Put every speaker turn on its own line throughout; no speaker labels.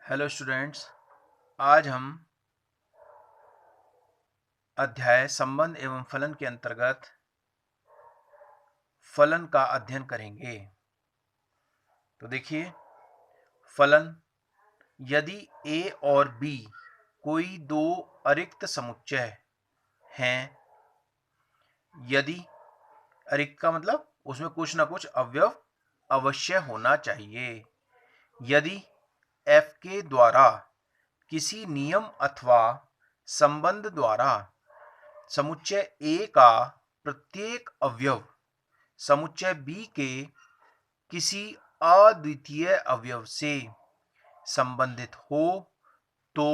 Hello students, आज हम अध्याय संबंध एवं फलन के अंतर्गत फलन का अध्ययन करेंगे। तो देखिए, फलन यदि a और b कोई दो अरिक्त समुच्चय हैं, यदि अरिक्त का मतलब उसमें कुछ ना कुछ अवयव अवश्य होना चाहिए, यदि f के द्वारा किसी नियम अथवा संबंध द्वारा समुच्चय A का प्रत्येक अवयव समुच्चय B के किसी अद्वितीय अवयव से संबंधित हो तो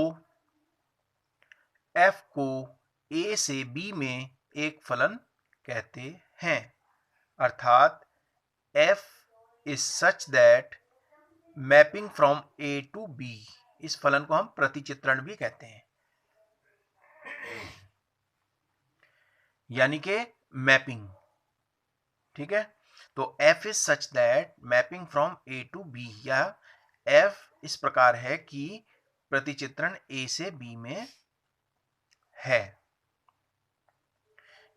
f को A से B में एक फलन कहते हैं। अर्थात f is such that mapping from A to B, इस फलन को हम प्रतिचित्रण भी कहते हैं, यानी कि मैपिंग। ठीक है, तो f is such that mapping from a to b, या f इस प्रकार है कि प्रतिचित्रण a से b में है।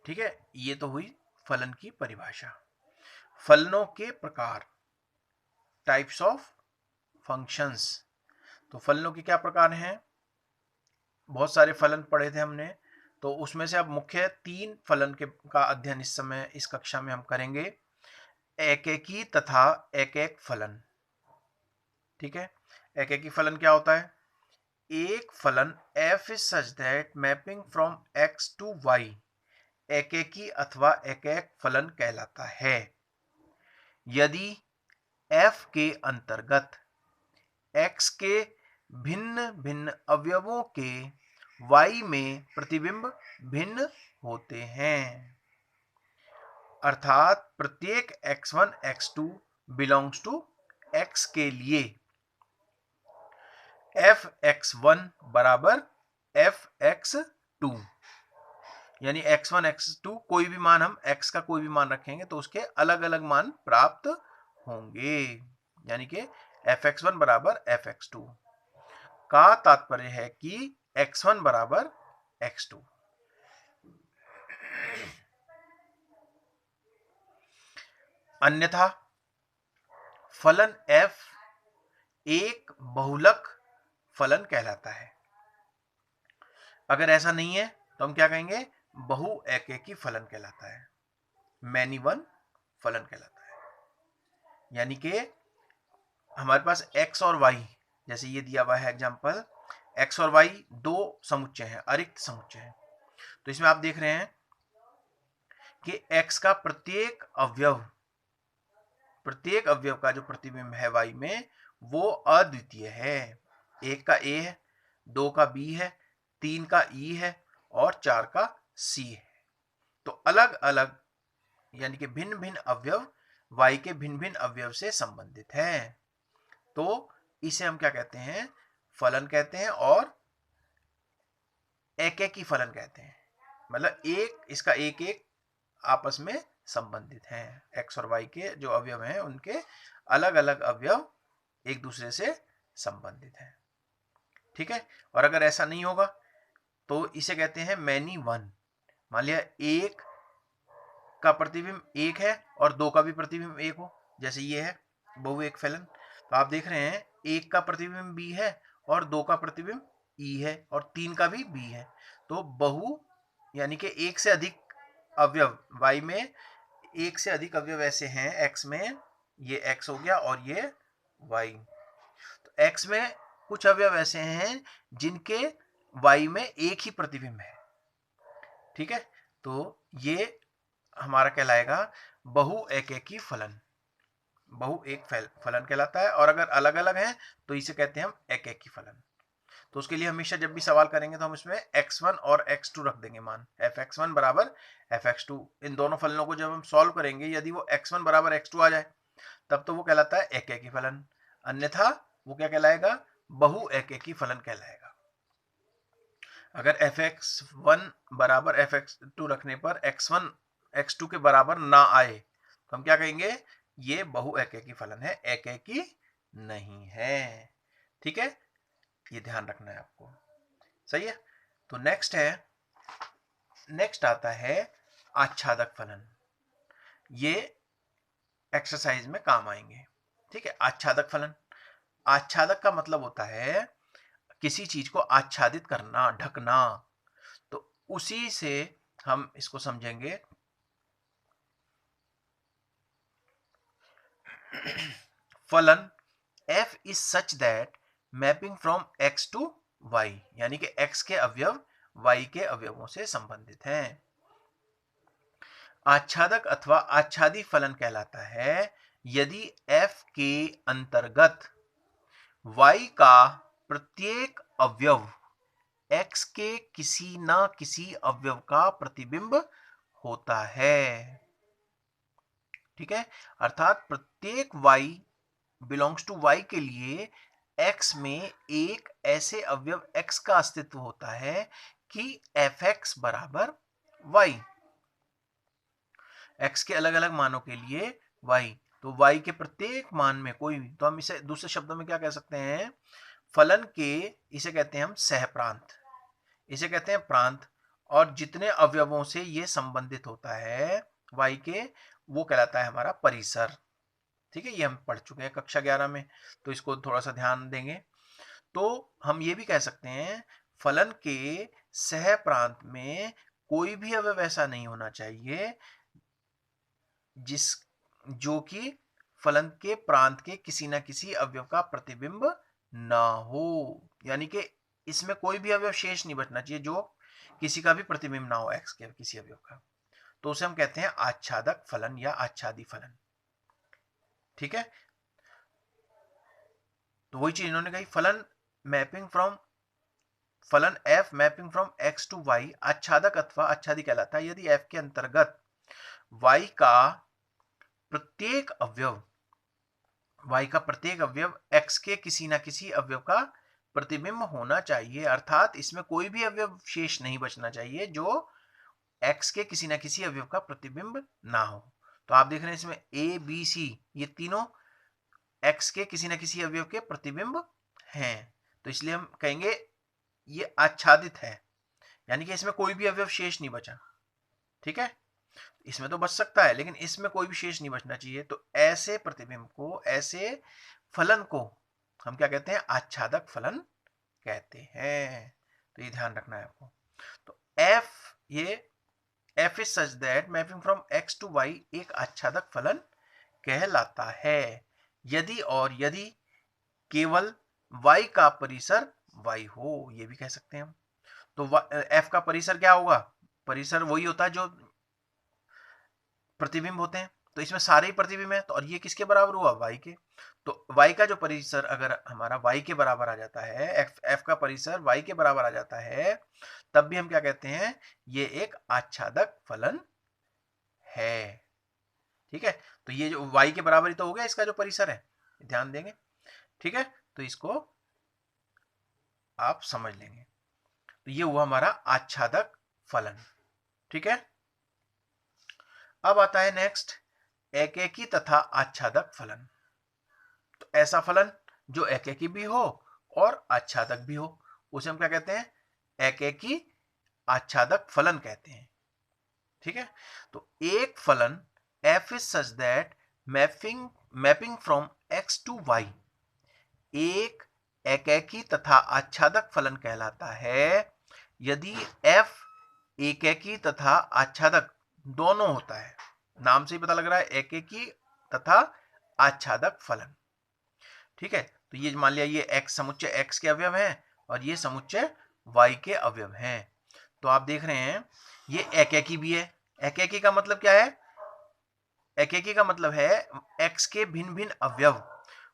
ठीक है, ये तो हुई फलन की परिभाषा। फलनों के प्रकार, टाइप्स ऑफ फंक्शंस। तो फलनों के क्या प्रकार हैं? बहुत सारे फलन पढ़े थे हमने, तो उसमें से अब मुख्य तीन फलन का अध्ययन इस समय इस कक्षा में हम करेंगे। एकेकी तथा एकैक फलन। ठीक है, एकेकी फलन क्या होता है? एक फलन f is such that mapping from x to y एकेकी अथवा एकैक फलन कहलाता है यदि f के अंतर्गत x के भिन्न भिन्न अवयवों के y में प्रतिबिंब भिन्न होते हैं। अर्थात प्रत्येक x1 x2 belongs to x के लिए fx1 बराबर fx2, यानी x1 x2 कोई भी मान, हम x का कोई भी मान रखेंगे तो उसके अलग अलग मान प्राप्त होंगे, यानी कि fx1 बराबर fx2 का तात्पर्य है कि x1 बराबर x2। अन्यथा फलन f एक बहुलक फलन कहलाता है। अगर ऐसा नहीं है तो हम क्या कहेंगे? बहु एकेकी फलन कहलाता है, मैनी वन फलन कहलाता है। यानी कि हमारे पास x और y, जैसे ये दिया हुआ है एग्जांपल, x और y दो समुच्चय हैं, अरिक्त समुच्चय हैं। तो इसमें आप देख रहे हैं कि x का प्रत्येक अवयव का जो प्रतिबिंब है y में वो अद्वितीय है। एक का a है, दो का b है, तीन का e है और चार का c है। तो अलग अलग, यानी कि भिन्न भिन्न अवयव y के भिन्न भिन्न अवयव से संबंधित है। तो इसे हम क्या कहते हैं? फलन कहते हैं, और एकेकी फलन कहते हैं। मतलब इसका एक एक आपस में संबंधित हैं। x और y के जो अवयव हैं उनके अलग अलग अवयव एक दूसरे से संबंधित हैं। ठीक है, और अगर ऐसा नहीं होगा तो इसे कहते हैं मैनी वन। मान लिया एक का प्रतिबिंब एक है और दो का भी प्रतिबिंब एक हो, जैसे ये है बहु एक फलन। तो आप देख रहे हैं एक का प्रतिबिंब b है और दो का प्रतिबिंब e है और तीन का भी b है। तो बहु, यानी कि एक से अधिक अवयव y में, एक से अधिक अवयव ऐसे हैं x में, ये x हो गया और ये y। तो x में कुछ अवयव ऐसे हैं जिनके y में एक ही प्रतिबिंब है। ठीक है, तो ये हमारा कहलाएगा बहु एकेकी फलन, बहु एक फलन कहलाता है। और अगर अलग अलग हैं तो इसे कहते हैं हम एकेकी फलन। तो उसके लिए हमेशा जब भी सवाल करेंगे तो हम इसमें x1 और x2 रख देंगे मान, fx1 बराबर fx2। इन दोनों फलनों को जब हम सॉल्व करेंगे, यदि वो x1 बराबर x2 आ जाए तब तो वो कहलाता है एकेकी फलन, अन्यथा वो क्या कहलाएगा? बहु एकेकी फलन कहलाएगा। अगर fx1 बराबर fx2 रखने पर x1 x2 के बराबर ना आए तो हम क्या कहेंगे? ये बहु एकेकी फलन है, एकेकी नहीं है। ठीक है, ये ध्यान रखना है आपको। सही है। तो नेक्स्ट आता है आच्छादक फलन। ये एक्सरसाइज में काम आएंगे। ठीक है। आच्छादक फलन, आच्छादक का मतलब होता है किसी चीज को आच्छादित करना, ढकना। तो उसी से हम इसको समझेंगे। फलन f is such that mapping from x to y, यानी कि x के अवयव y के अवयवों से संबंधित हैं। आच्छादक अथवा आच्छादी फलन कहलाता है यदि f के अंतर्गत y का प्रत्येक अवयव x के किसी न किसी अवयव का प्रतिबिंब होता है। ठीक है। अर्थात प्रत्येक y बिलोंग्स टू y के लिए x में एक ऐसे अवयव x का अस्तित्व होता है कि fx बराबर y, x के अलग अलग मानों के लिए y। तो y के प्रत्येक मान में कोई भी, तो हम इसे दूसरे शब्दों में क्या कह सकते हैं, फलन के, इसे कहते हैं हम सहप्रांत, इसे कहते हैं प्रांत, और जितने अवयवों से ये संबंधित होता है y के, वो कहलाता है हमारा परिसर। ठीक है। ये हम पढ़ चुके हैं कक्षा 11 में, तो इसको थोड़ा सा ध्यान देंगे। तो हम ये भी कह सकते हैं फलन के सह प्रांत में कोई भी अवयव ऐसा नहीं होना चाहिए जो कि फलन के प्रांत के किसी न किसी अवयव का प्रतिबिंब ना हो, यानी कि इसमें कोई भी अवयव शेष नहीं बचना चाहिए जो किसी का भी प्रतिबिंब ना हो x के किसी अवयव का। तो उसे हम कहते हैं आच्छादक फलन या आच्छादी फलन। ठीक है। तो वही चीज इन्होंने कही, फलन f mapping from x to y आच्छादक अथवा आच्छादी कहलाता है यदि f के अंतर्गत y का प्रत्येक अवयव x के किसी ना किसी अवयव का प्रतिबिंब होना चाहिए, अर्थात इसमें कोई भी अवयव शेष नहीं बचना चाहिए जो x के किसी ना किसी अवयव का प्रतिबिंब ना हो। तो आप देख रहे हैं इसमें a b c ये तीनों x के किसी न किसी अवयव के प्रतिबिंब हैं, तो इसलिए हम कहेंगे ये आच्छादित है, यानी कि इसमें कोई भी अवयव शेष नहीं बचा। ठीक है। इसमें तो बच सकता है लेकिन इसमें कोई भी शेष नहीं बचना चाहिए। तो ऐसे प्रतिबिंब को, ऐसे फलन को हम क्या कहते हैं, आच्छादक फलन कहते हैं। तो ये ध्यान रखना है आपको। तो f is such that mapping from x to y एक आच्छादक फलन कहलाता है यदि केवल y का परिसर y हो, ये भी कह सकते हैं हम। तो f का परिसर क्या होगा, परिसर वही होता है जो प्रतिबिंब होते हैं, तो इसमें सारे ही प्रतिबिंब है, तो और ये किसके बराबर हुआ, y के। तो y का जो परिसर अगर हमारा y के बराबर आ जाता है, f का परिसर y के बराबर आ जाता है, तब भी हम क्या कहते हैं, ये एक आच्छादक फलन है। ठीक है। तो ये जो y के बराबर ही तो हो गया इसका जो परिसर है, ध्यान देंगे। ठीक है। तो इसको आप समझ लेंगे। तो ये हुआ हमारा आच्छादक फलन। ठीक है। अब आता है नेक्स्ट एकेकी तथा आच्छादक फलन। तो ऐसा फलन जो एकेकी भी हो और आच्छादक भी हो, उसे हम क्या कहते हैं, एकेकी आच्छादक फलन कहते हैं। ठीक है। तो एक फलन f is such that mapping from x to y एक एकेकी तथा आच्छादक फलन कहलाता है यदि f एकेकी तथा आच्छादक दोनों होता है। नाम से ही पता लग रहा है, एकेकी तथा आच्छादक फलन। ठीक है। तो ये मान लिया ये x समुच्चय x के अवयव हैं और ये समुच्चय y के अवयव हैं। तो आप देख रहे हैं ये एकेकी भी है। एकेकी का मतलब क्या है, एकेकी का मतलब है x के भिन्न भिन्न अवयव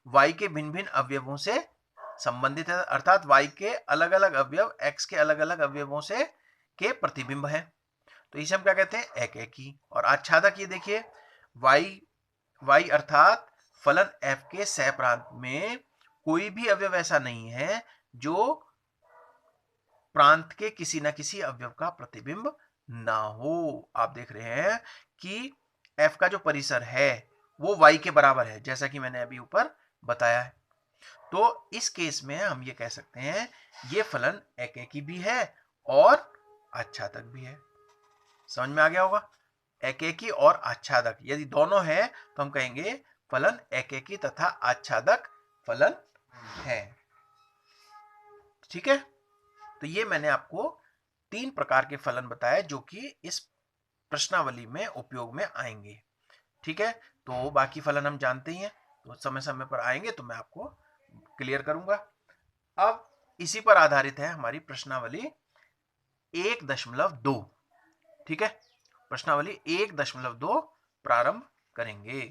y के भिन्न भिन्न अवयवों से संबंधित है, अर्थात y के अलग अलग अवयव x के अलग अलग अवयवों से के प्रतिबिंब है। तो इसे हम क्या कहते हैं, एकेकी। और आच्छादक ये देखिए y अर्थात फलन f के सह प्रांत में कोई भी अवयव ऐसा नहीं है जो प्रांत के किसी न किसी अवयव का प्रतिबिंब ना हो। आप देख रहे हैं कि f का जो परिसर है वो y के बराबर है, जैसा कि मैंने अभी ऊपर बताया है। तो इस केस में हम ये कह सकते हैं ये फलन एकेकी भी है और आच्छादक भी है। समझ में आ गया होगा? एकेकी और आच्छादक यदि दोनों है तो हम कहेंगे फलन एकेकी तथा आच्छादक फलन है। ठीक है, तो ये मैंने आपको 3 प्रकार के फलन बताए जो कि इस प्रश्नावली में उपयोग में आएंगे। ठीक है, तो बाकी फलन हम जानते ही हैं, तो समय समय पर आएंगे तो मैं आपको क्लियर करूंगा। अब इसी पर आधारित है हमारी प्रश्नावली 1.2। ठीक है, प्रश्नावली 1.2 प्रारंभ करेंगे।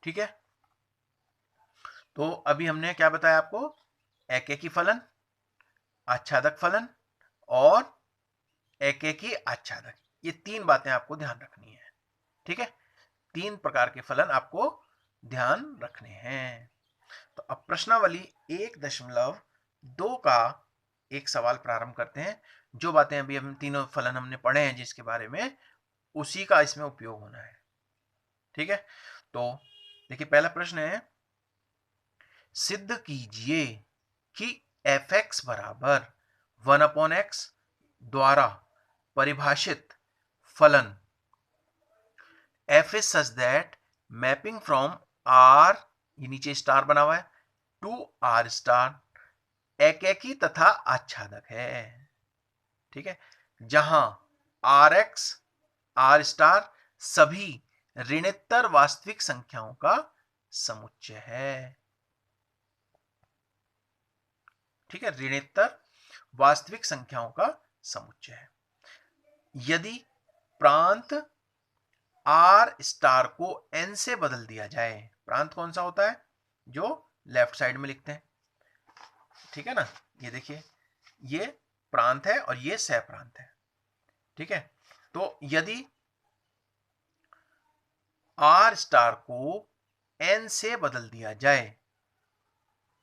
ठीक है, तो अभी हमने क्या बताया आपको? एकेकी फलन, आच्छादक फलन और एकेकी आच्छादक, ये 3 बातें आपको ध्यान रखनी है। ठीक है, 3 प्रकार के फलन आपको ध्यान रखने हैं। तो अब प्रश्नावली 1.2 का एक सवाल प्रारंभ करते हैं। जो बातें अभी हम तीनों फलन हमने पढ़े हैं जिसके बारे में, उसी का इसमें उपयोग होना है। ठीक है, तो देखिए पहला प्रश्न है, सिद्ध कीजिए कि f(x) बराबर 1/x द्वारा परिभाषित फलन f is such that mapping from r, ये नीचे स्टार बना हुआ है, टू r स्टार एकेकी तथा आच्छादक है। ठीक है, जहां rx r स्टार सभी ऋणोत्तर वास्तविक संख्याओं का समुच्चय है। ठीक है, ऋणोत्तर वास्तविक संख्याओं का समुच्चय है। यदि प्रांत r स्टार को n से बदल दिया जाए, प्रांत कौन सा होता है? जो लेफ्ट साइड में लिखते हैं। ठीक है ना, ये देखिए ये प्रांत है और ये सह प्रांत है। ठीक है, तो यदि r स्टार को n से बदल दिया जाए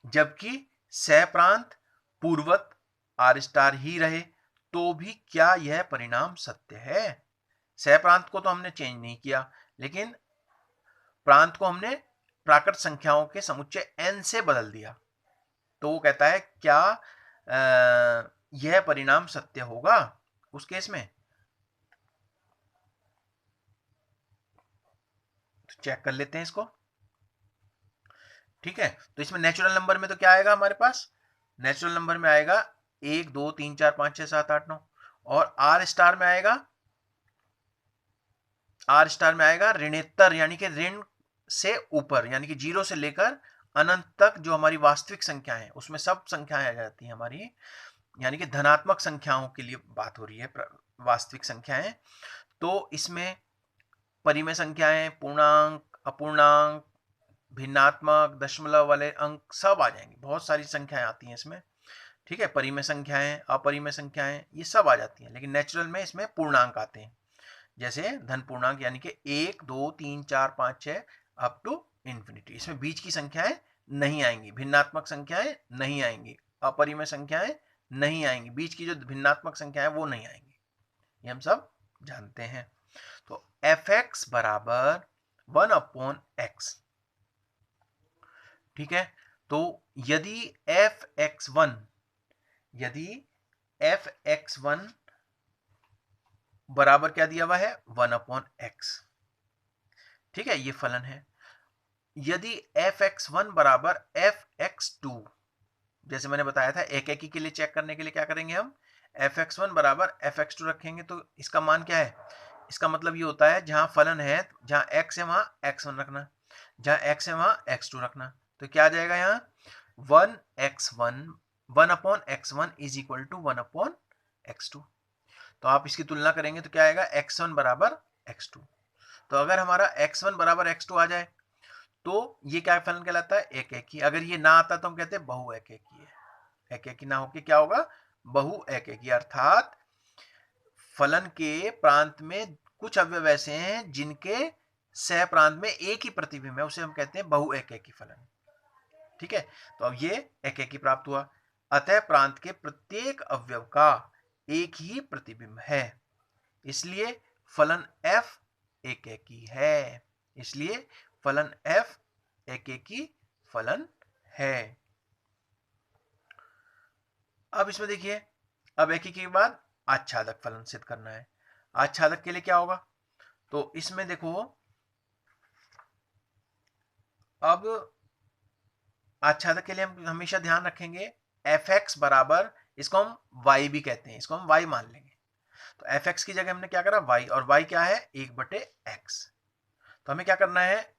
जबकि सह प्रांत पूर्वत r स्टार ही रहे, तो भी क्या यह परिणाम सत्य है? सह प्रांत को तो हमने चेंज नहीं किया, लेकिन प्रांत को हमने प्राकृत संख्याओं के समुच्चय n से बदल दिया। तो वो कहता है क्या यह परिणाम सत्य होगा उस केस में? तो चेक कर लेते हैं इसको। ठीक है, तो इसमें नेचुरल नंबर में तो क्या आएगा हमारे पास? नेचुरल नंबर में आएगा 1 2 3 4 5 6 7 8 9, और r स्टार में आएगा, r स्टार में आएगा ऋणोत्तर, यानी कि ऋण से ऊपर, यानी कि 0 से लेकर अनंत तक जो हमारी वास्तविक संख्या है उसमें सब संख्याएं आ जाती हैं हमारी, यानी कि धनात्मक संख्याओं के लिए बात हो रही है, वास्तविक संख्याएं। तो इसमें परिमेय संख्याएं, पूर्णांक, अपूर्णांक, भिन्नात्मक, दशमलव वाले अंक सब आ जाएंगे, बहुत सारी संख्याएं आती हैं इसमें। ठीक है, परिमेय संख्याएं, अपरिमेय संख्याएं, ये सब आ जाती हैं, लेकिन नेचुरल में इसमें पूर्णांक आते हैं, जैसे धन पूर्णांक, यानी कि 1 2 3 4 5 6 अप टू इंफिनिटी। इसमें बीच की संख्याएं नहीं आएंगी, भिन्नात्मक संख्याएं नहीं आएंगी, अपरिमेय संख्याएं नहीं आएंगी, बीच की जो भिन्नात्मक संख्याएं वो नहीं आएंगी, ये हम सब जानते हैं। तो f(x) बराबर 1/x। ठीक है, तो यदि f(x1) बराबर क्या दिया हुआ है? 1/x। ठीक है, ये फलन है। यदि f(x1) बराबर f(x2), जैसे मैंने बताया था एकेकी के लिए चेक करने के लिए क्या करेंगे हम? f(x1) बराबर f(x2) रखेंगे, तो इसका मान क्या है? इसका मतलब ये होता है जहां फलन है, जहां x है वहां x1 रखना, जहां x है वहां x2 रखना। तो क्या आ जाएगा यहाँ? 1/x1 is equal to 1/x2। तो आप इसकी तुलना करेंगे तो क्या आएगा? x1 बराबर x2। तो अगर हमारा x1 बराबर x2 आ जाए तो ये क्या फलन कहलाता है? एक एकी। अगर ये ना आता तो हम कहते हैं बहु एक एकी है। एक एकी ना होके क्या होगा? बहु एक एकी, अर्थात फलन के प्रांत में कुछ अवयव ऐसे हैं जिनके सह प्रांत में एक ही प्रतिबिंब है, उसे हम कहते हैं बहु एक एकी फलन। ठीक है, तो अब ये एक एकी प्राप्त हुआ, अतः प्रांत के प्रत्येक अवयव का एक ही प्रतिबिंब है, इसलिए फलन f एक एकी है। इसलिए फलन f एकेकी फलन है। अब इसमें देखिए, अब एकेकी के बाद आच्छादक फलन सिद्ध करना है। आच्छादक के लिए क्या होगा, तो इसमें देखो, अब आच्छादक के लिए हम हमेशा ध्यान रखेंगे fx बराबर, इसको हम y भी कहते हैं, इसको हम y मान लेंगे। तो fx की जगह हमने क्या करा y, और y क्या है 1/x। तो हमें क्या करना है,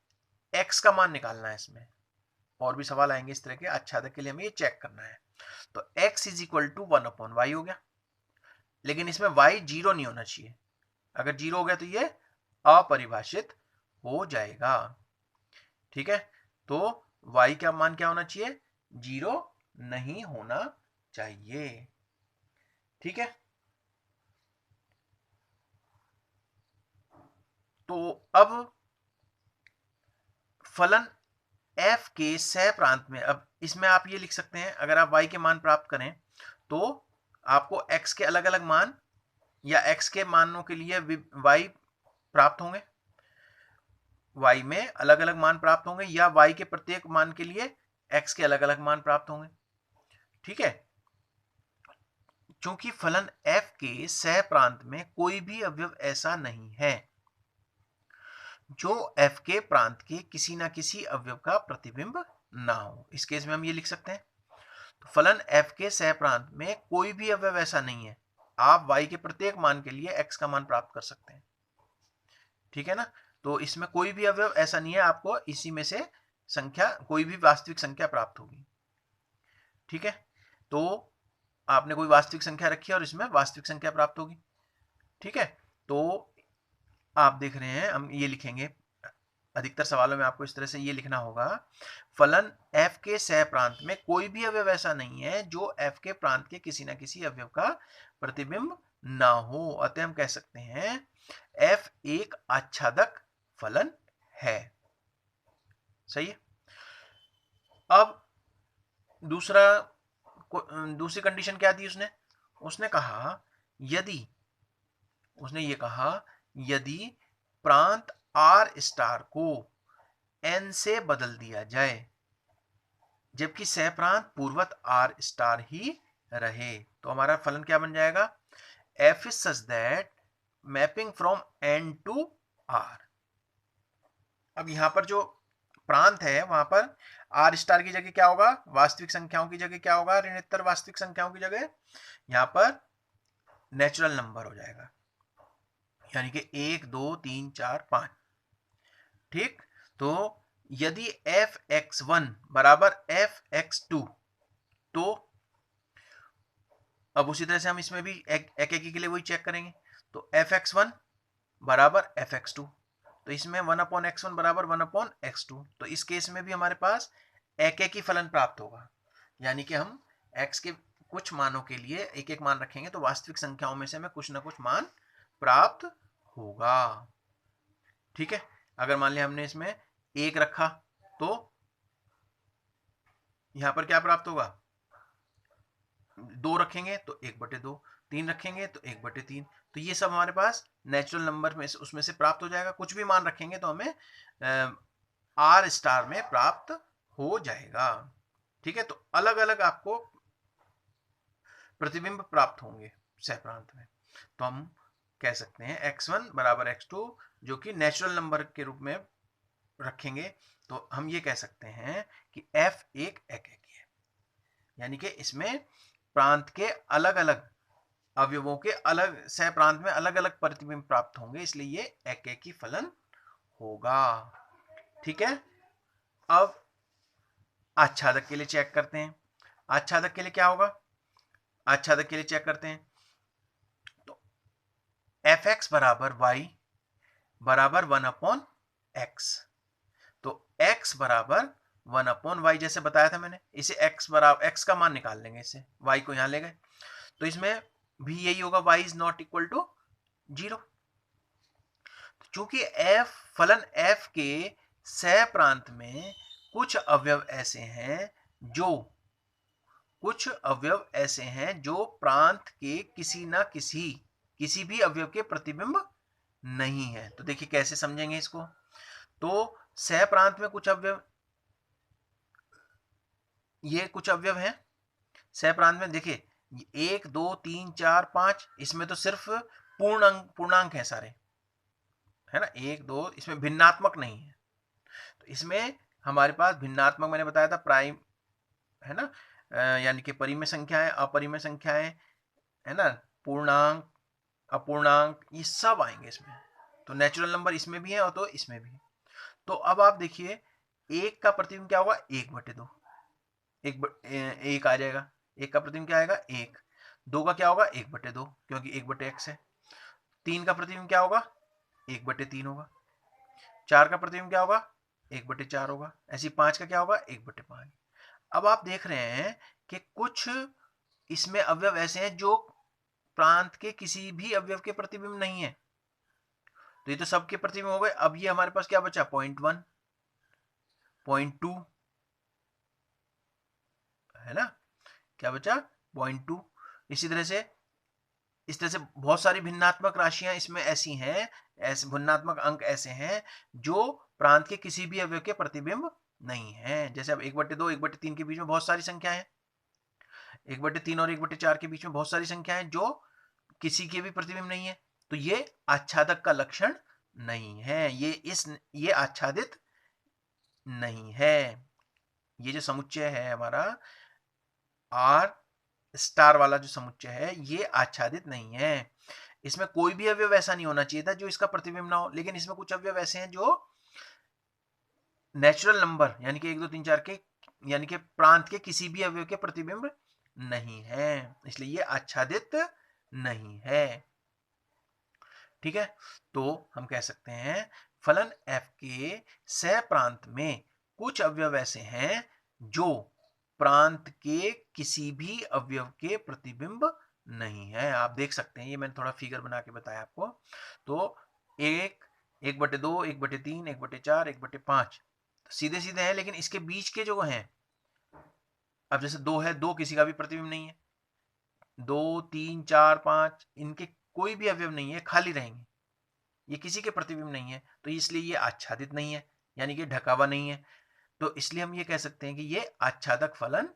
x का मान निकालना है। इसमें और भी सवाल आएंगे इस तरह के, आच्छादक के लिए हमें ये चेक करना है। तो x is equal to 1/y हो गया, लेकिन इसमें y 0 नहीं होना चाहिए। अगर 0 हो गया तो ये अपरिभाषित हो जाएगा। ठीक है, तो y का मान क्या होना चाहिए, 0 नहीं होना चाहिए। ठीक है, तो अब फलन f के सह प्रांत में, अब इसमें आप ये लिख सकते हैं, अगर आप y के मान प्राप्त करें तो आपको x के अलग अलग मान या x के मानों के लिए y प्राप्त होंगे, y में अलग अलग मान प्राप्त होंगे, या y के प्रत्येक मान के लिए x के अलग अलग मान प्राप्त होंगे। ठीक है, चूंकि फलन f के सह प्रांत में कोई भी अवयव ऐसा नहीं है जो f के प्रांत के किसी ना किसी अवयव का प्रतिबिंब ना हो। इस केस में हम ये लिख सकते हैं, तो फलन f के सह प्रांत में कोई भी अवयव ऐसा नहीं है। आप y के प्रत्येक मान के लिए x का मान प्राप्त कर सकते हैं। ठीक है ना, तो इसमें कोई भी अवयव ऐसा नहीं है, आपको इसी में से संख्या, कोई भी वास्तविक संख्या प्राप्त होगी। ठीक है, तो आपने कोई वास्तविक संख्या रखी है और इसमें वास्तविक संख्या प्राप्त होगी। ठीक है, तो आप देख रहे हैं, हम ये लिखेंगे, अधिकतर सवालों में आपको इस तरह से ये लिखना होगा, फलन f के सह प्रांत में कोई भी अवयव ऐसा नहीं है जो f के प्रांत के किसी ना किसी अवयव का प्रतिबिंब ना हो। अतः हम कह सकते हैं f एक आच्छादक फलन है। सही है। अब दूसरी कंडीशन क्या दी उसने, उसने कहा यदि प्रांत r स्टार को n से बदल दिया जाए जबकि सह प्रांत पूर्वत r स्टार ही रहे, तो हमारा फलन क्या बन जाएगा, f is such that mapping from n to r। अब यहां पर जो प्रांत है वहां पर r स्टार की जगह क्या होगा, वास्तविक संख्याओं की जगह क्या होगा, ऋणोत्तर वास्तविक संख्याओं की जगह यहां पर नेचुरल नंबर हो जाएगा, यानी कि 1 2 3 4 5। ठीक, तो यदि fx1 बराबर fx2, तो अब उसी तरह से हम इसमें भी एक के लिए वही चेक करेंगे, तो fx1 बराबर fx2, तो इसमें 1/x1 बराबर 1/x2, तो इस केस में भी हमारे पास एक फलन प्राप्त होगा, यानी कि हम x के कुछ मानों के लिए एक एक मान रखेंगे तो वास्तविक संख्याओं में से हमें कुछ ना कुछ मान प्राप्त होगा। ठीक है, अगर मान लिया हमने इसमें 1 रखा तो यहां पर क्या प्राप्त होगा, 2 रखेंगे तो 1/2, 3 रखेंगे तो 1/3, तो ये सब हमारे पास नेचुरल नंबर में से उसमें से प्राप्त हो जाएगा। कुछ भी मान रखेंगे तो हमें r स्टार में प्राप्त हो जाएगा। ठीक है, तो अलग अलग आपको प्रतिबिंब प्राप्त होंगे सह प्रांत में, तो हम कह सकते हैं x1 बराबर x2 जो कि नेचुरल नंबर के रूप में रखेंगे, तो हम ये कह सकते हैं कि f एक एकेकी है, यानी कि इसमें प्रांत के अलग अलग अवयवों के अलग सह प्रांत में अलग अलग प्रतिबिंब प्राप्त होंगे, इसलिए ये एकेकी फलन होगा। ठीक है, अब आच्छादक के लिए चेक करते हैं। आच्छादक के लिए क्या होगा, आच्छादक के लिए चेक करते हैं, तो fx बराबर y बराबर 1/x, तो x बराबर 1/y जैसे बताया था मैंने, इसे x बराबर x का मान निकाल लेंगे, इसे y को यहां ले गए, तो इसमें भी यही होगा, y is not equal to 0। चूंकि फलन f के सह प्रांत में कुछ अवयव ऐसे हैं जो प्रांत के किसी भी अवयव के प्रतिबिंब नहीं है। तो देखिए कैसे समझेंगे इसको, तो सह प्रांत में कुछ अवयव, ये कुछ अवयव हैं सह प्रांत में। देखिए 1 2 3 4 5, इसमें तो सिर्फ पूर्णांक है सारे, है ना। 1 2, इसमें भिन्नात्मक नहीं है। तो इसमें हमारे पास भिन्नात्मक मैंने बताया था प्राइम, है ना, यानी कि परिमेय संख्याएं, अपरिमेय संख्याएं, है ना, पूर्णांक, अपूर्णांक, ये सब आएंगे इसमें। तो नेचुरल नंबर इसमें भी है और तो इसमें भी। तो अब आप देखिए, एक का प्रतिबिंब क्या होगा, 1/2, एक आ जाएगा। एक का प्रतिबिंब क्या आएगा, 1। 2 का क्या होगा, 1/2, क्योंकि 1/x है। 3 का प्रतिबिंब क्या होगा, 1/3 होगा। 4 का प्रतिबिंब क्या होगा, 1/4 होगा। ऐसी 5 का क्या होगा, 1/5। अब आप देख रहे हैं कि कुछ इसमें अवयव ऐसे हैं जो प्रांत के किसी भी अवयव के प्रतिबिंब नहीं है। तो ये तो सबके प्रतिबिंब हो गए। अब ये हमारे पास क्या बचा, 0.1, 0.2, है ना, क्या बचा, 0.2। इसी तरह से, इस तरह से बहुत सारी भिन्नात्मक राशियां इसमें ऐसी हैं, ऐसे भिन्नात्मक अंक ऐसे हैं जो प्रांत के किसी भी अवयव के प्रतिबिंब नहीं है। जैसे अब 1/2 1/3 के बीच में बहुत सारी संख्या है, 1/3 और 1/4 के बीच में बहुत सारी संख्या है जो किसी के भी प्रतिबिंब नहीं है। तो ये आच्छादक का लक्षण नहीं है, ये आच्छादित नहीं है। ये जो समुच्चय है हमारा आर स्टार वाला जो समुच्चय है, ये आच्छादित नहीं है। इसमें कोई भी अवयव ऐसा नहीं होना चाहिए था जो इसका प्रतिबिंब ना हो, लेकिन इसमें कुछ अवयव ऐसे हैं जो नेचुरल नंबर यानी कि 1 2 3 4 के, यानी कि प्रांत के किसी भी अवयव के प्रतिबिंब नहीं है, इसलिए ये आच्छादित नहीं है। ठीक है, तो हम कह सकते हैं फलन f के सह प्रांत में कुछ अवयव ऐसे हैं जो प्रांत के किसी भी अवयव के प्रतिबिंब नहीं है। आप देख सकते हैं, ये मैंने थोड़ा फिगर बना के बताया आपको। तो 1 1/2 1/3 1/4 1/5 सीधे सीधे हैं, लेकिन इसके बीच के जो हैं, अब जैसे 2 है, 2 किसी का भी प्रतिबिंब नहीं है। 2 3 4 5 इनके कोई भी अवयव नहीं है, खाली रहेंगे, ये किसी के प्रतिबिंब नहीं है, तो इसलिए ये आच्छादित नहीं है, यानी कि ढका हुआ नहीं है। तो इसलिए हम ये कह सकते हैं कि ये आच्छादक फलन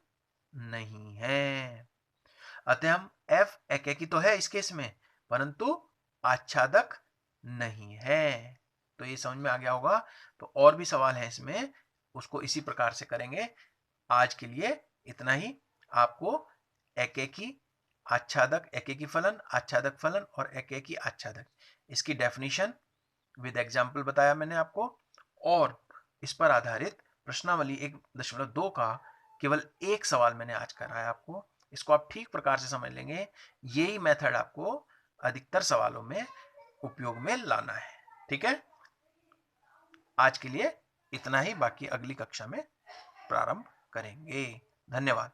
नहीं है। अतः हम f एकेकी तो है इस केस में, परंतु आच्छादक नहीं है। तो ये समझ में आ गया होगा। तो और भी सवाल है इसमें, उसको इसी प्रकार से करेंगे। आज के लिए इतना ही। आपको एकेकी, आच्छादक, एकेकी फलन, आच्छादक फलन और एकेकी आच्छादक, इसकी डेफिनेशन विद एग्जाम्पल बताया मैंने आपको, और इस पर आधारित प्रश्नावली 1.2 का केवल एक सवाल मैंने आज कराया आपको। इसको आप ठीक प्रकार से समझ लेंगे, यही मेथड आपको अधिकतर सवालों में उपयोग में लाना है। ठीक है, आज के लिए इतना ही, बाकी अगली कक्षा में प्रारंभ करेंगे। धन्यवाद।